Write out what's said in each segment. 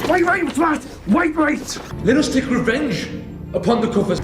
Wait, Matt! Wait! Let us take revenge upon the Cuffers.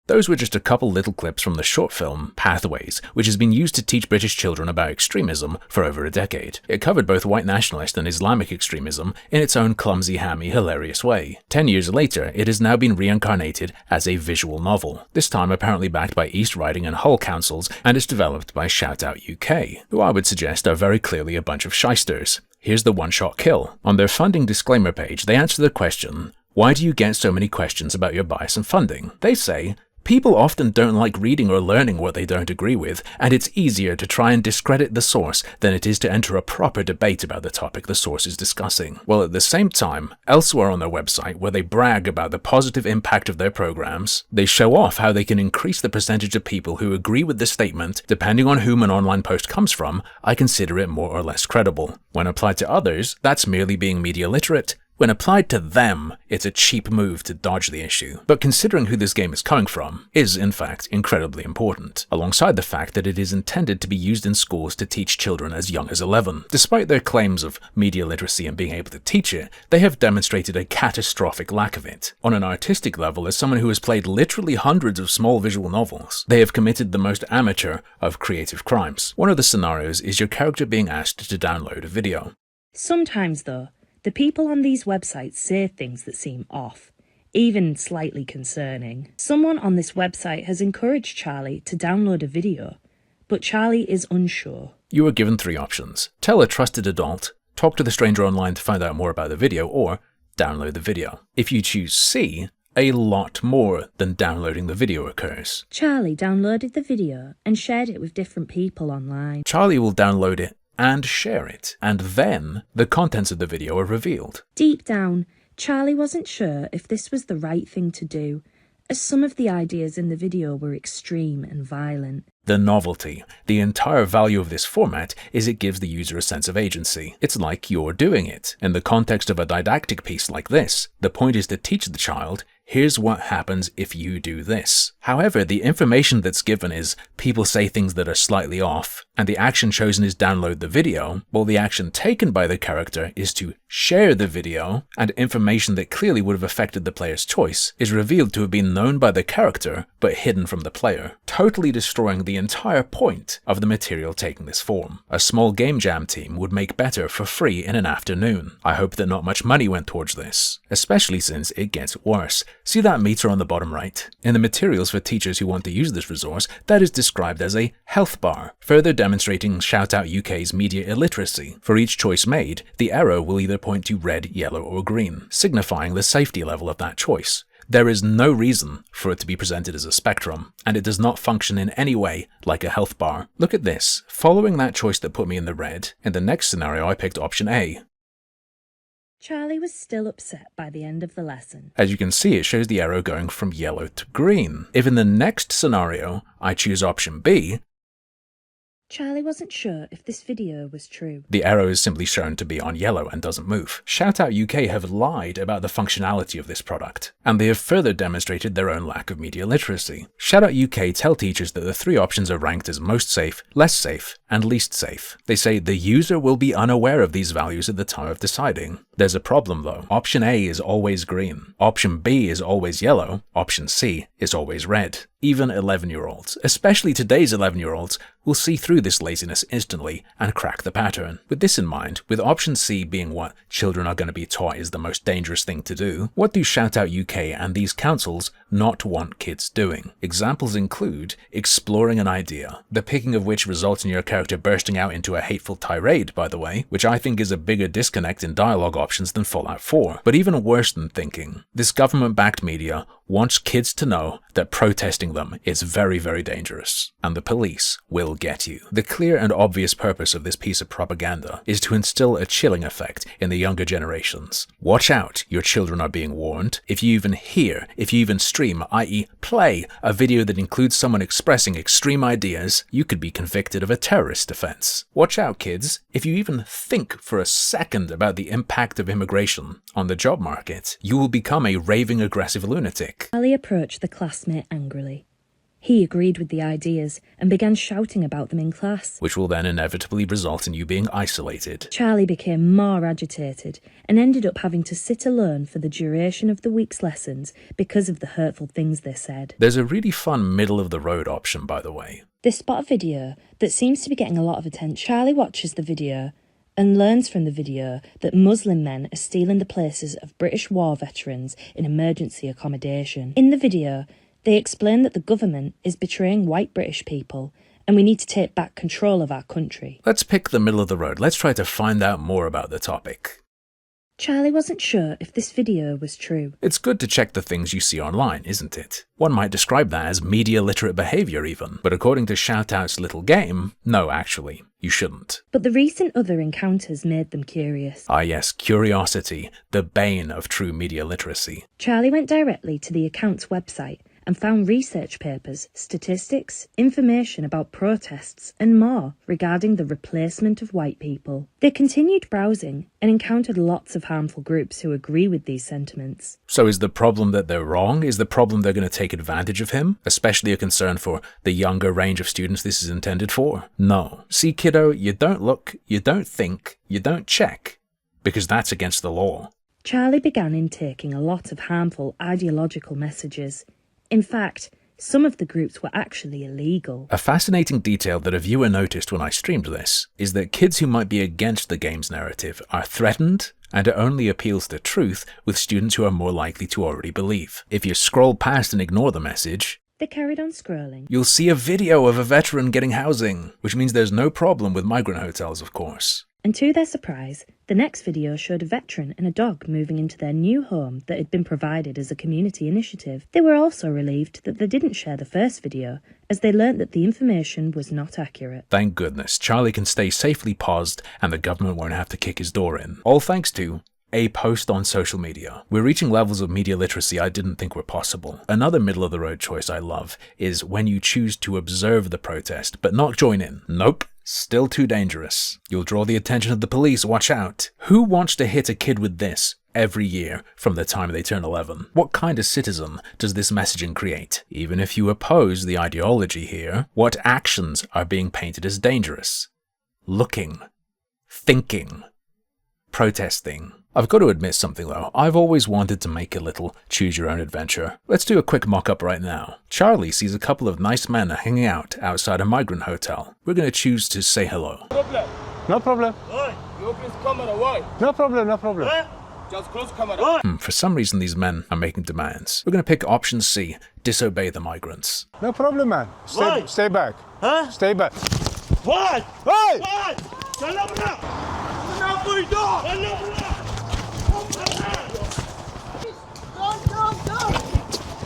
Those were just a couple little clips from the short film Pathways, which has been used to teach British children about extremism for over a decade. It covered both white nationalist and Islamic extremism in its own clumsy, hammy, hilarious way. 10 years later, it has now been reincarnated as a visual novel, this time apparently backed by East Riding and Hull councils, and is developed by Shout Out UK, who I would suggest are very clearly a bunch of shysters. Here's the one-shot kill. On their funding disclaimer page, they answer the question, "Why do you get so many questions about your bias and funding?" They say, "People often don't like reading or learning what they don't agree with, and it's easier to try and discredit the source than it is to enter a proper debate about the topic the source is discussing." While at the same time, elsewhere on their website, where they brag about the positive impact of their programs, they show off how they can increase the percentage of people who agree with the statement, depending on whom an online post comes from, I consider it more or less credible. When applied to others, that's merely being media literate. When applied to them, it's a cheap move to dodge the issue. But considering who this game is coming from is, in fact, incredibly important, alongside the fact that it is intended to be used in schools to teach children as young as 11. Despite their claims of media literacy and being able to teach it, they have demonstrated a catastrophic lack of it. On an artistic level, as someone who has played literally hundreds of small visual novels, they have committed the most amateur of creative crimes. One of the scenarios is your character being asked to download a video. Sometimes, though, the people on these websites say things that seem off, even slightly concerning. Someone on this website has encouraged Charlie to download a video, but Charlie is unsure. You are given 3 options. Tell a trusted adult, talk to the stranger online to find out more about the video, or download the video. If you choose C, a lot more than downloading the video occurs. Charlie downloaded the video and shared it with different people online. Charlie will download it and share it, and then the contents of the video are revealed. Deep down, Charlie wasn't sure if this was the right thing to do, as some of the ideas in the video were extreme and violent. The novelty. The entire value of this format is it gives the user a sense of agency. It's like you're doing it. In the context of a didactic piece like this, the point is to teach the child, here's what happens if you do this. However, the information that's given is people say things that are slightly off, and the action chosen is download the video, while the action taken by the character is to share the video, and information that clearly would have affected the player's choice is revealed to have been known by the character but hidden from the player, totally destroying the entire point of the material taking this form. A small game jam team would make better for free in an afternoon. I hope that not much money went towards this, especially since it gets worse. See that meter on the bottom right? In the materials for teachers who want to use this resource, that is described as a health bar, further demonstrating Shout Out UK's media illiteracy. For each choice made, the arrow will either point to red, yellow, or green, signifying the safety level of that choice. There is no reason for it to be presented as a spectrum, and it does not function in any way like a health bar. Look at this. Following that choice that put me in the red, in the next scenario I picked option A. Charlie was still upset by the end of the lesson. As you can see, it shows the arrow going from yellow to green. If in the next scenario I choose option B, Charlie wasn't sure if this video was true. The arrow is simply shown to be on yellow and doesn't move. Shout Out UK have lied about the functionality of this product, and they have further demonstrated their own lack of media literacy. Shout Out UK tell teachers that the 3 options are ranked as most safe, less safe, and least safe. They say the user will be unaware of these values at the time of deciding. There's a problem though. Option A is always green. Option B is always yellow. Option C is always red. Even 11-year-olds, especially today's 11-year-olds, will see through this laziness instantly and crack the pattern. With this in mind, with option C being what children are going to be taught is the most dangerous thing to do, what do Shout Out UK and these councils not want kids doing? Examples include exploring an idea, the picking of which results in your character bursting out into a hateful tirade, by the way, which I think is a bigger disconnect in dialogue options than Fallout 4. But even worse than thinking, this government-backed media wants kids to know that protesting them is very, very dangerous, and the police will get you. The clear and obvious purpose of this piece of propaganda is to instill a chilling effect in the younger generations. Watch out, your children are being warned. If you even hear, if you even stream, i.e. play, a video that includes someone expressing extreme ideas, you could be convicted of a terrorist offense. Watch out, kids. If you even think for a second about the impact of immigration on the job market, you will become a raving aggressive lunatic. Charlie approached the classmate angrily. He agreed with the ideas and began shouting about them in class. Which will then inevitably result in you being isolated. Charlie became more agitated and ended up having to sit alone for the duration of the week's lessons because of the hurtful things they said. There's a really fun middle-of-the-road option, by the way. They spot a video that seems to be getting a lot of attention. Charlie watches the video and learns from the video that Muslim men are stealing the places of British war veterans in emergency accommodation. In the video, they explain that the government is betraying white British people and we need to take back control of our country. Let's pick the middle of the road. Let's try to find out more about the topic. Charlie wasn't sure if this video was true. It's good to check the things you see online, isn't it? One might describe that as media literate behavior even, but according to Shoutout's little game, no actually, you shouldn't. But the recent other encounters made them curious. Ah yes, curiosity, the bane of true media literacy. Charlie went directly to the account's website and found research papers, statistics, information about protests and more regarding the replacement of white people. They continued browsing and encountered lots of harmful groups who agree with these sentiments. So is the problem that they're wrong? Is the problem they're going to take advantage of him? Especially a concern for the younger range of students this is intended for? No. See kiddo, you don't look, you don't think, you don't check, because that's against the law. Charlie began intaking a lot of harmful ideological messages. In fact, some of the groups were actually illegal. A fascinating detail that a viewer noticed when I streamed this is that kids who might be against the game's narrative are threatened, and it only appeals to truth with students who are more likely to already believe. If you scroll past and ignore the message, they carried on scrolling. You'll see a video of a veteran getting housing, which means there's no problem with migrant hotels, of course. And to their surprise, the next video showed a veteran and a dog moving into their new home that had been provided as a community initiative. They were also relieved that they didn't share the first video, as they learnt that the information was not accurate. Thank goodness, Charlie can stay safely paused and the government won't have to kick his door in. All thanks to a post on social media. We're reaching levels of media literacy I didn't think were possible. Another middle-of-the-road choice I love is when you choose to observe the protest, but not join in. Nope. Still too dangerous. You'll draw the attention of the police, watch out. Who wants to hit a kid with this every year from the time they turn 11? What kind of citizen does this messaging create? Even if you oppose the ideology here, what actions are being painted as dangerous? Looking, thinking, protesting. I've got to admit something though, I've always wanted to make a little choose-your-own-adventure. Let's do a quick mock-up right now. Charlie sees a couple of nice men hanging out outside a migrant hotel. We're going to choose to say hello. No problem. Why? You open this camera, why? No problem, no problem. Just close camera. For some reason these men are making demands. We're going to pick option C, disobey the migrants. No problem, man. Why? Stay back. Huh? Stay back. What? Hey! What? Salam.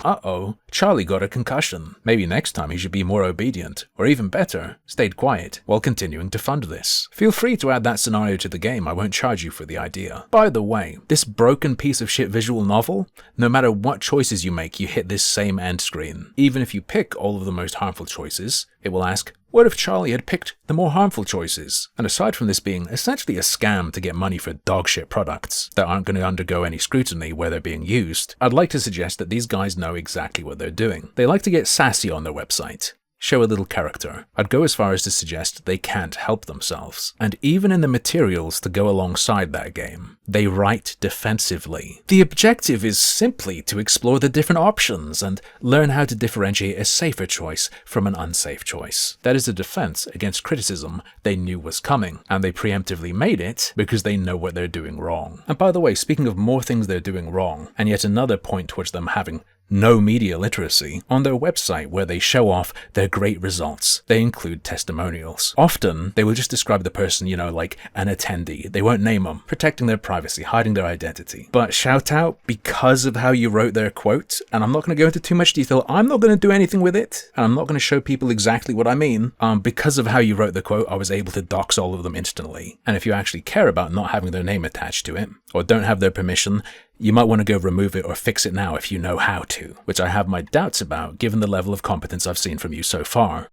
Uh-oh, Charlie got a concussion. Maybe next time he should be more obedient, or even better, stayed quiet while continuing to fund this. Feel free to add that scenario to the game, I won't charge you for the idea. By the way, this broken piece of shit visual novel, no matter what choices you make, you hit this same end screen. Even if you pick all of the most harmful choices, it will ask, what if Charlie had picked the more harmful choices? And aside from this being essentially a scam to get money for dogshit products that aren't going to undergo any scrutiny where they're being used, I'd like to suggest that these guys know exactly what they're doing. They like to get sassy on their website, show a little character. I'd go as far as to suggest they can't help themselves. And even in the materials to go alongside that game, they write defensively. The objective is simply to explore the different options and learn how to differentiate a safer choice from an unsafe choice. That is a defense against criticism they knew was coming, and they preemptively made it because they know what they're doing wrong. And by the way, speaking of more things they're doing wrong, and yet another point towards them having no media literacy, on their website where they show off their great results, they include testimonials. Often, they will just describe the person, you know, like an attendee. They won't name them, protecting their privacy, hiding their identity. But shout out, because of how you wrote their quote, and I'm not going to go into too much detail, I'm not going to do anything with it, and I'm not going to show people exactly what I mean. Because of how you wrote the quote, I was able to dox all of them instantly. And if you actually care about not having their name attached to it, or don't have their permission, you might want to go remove it or fix it now if you know how to, which I have my doubts about given the level of competence I've seen from you so far.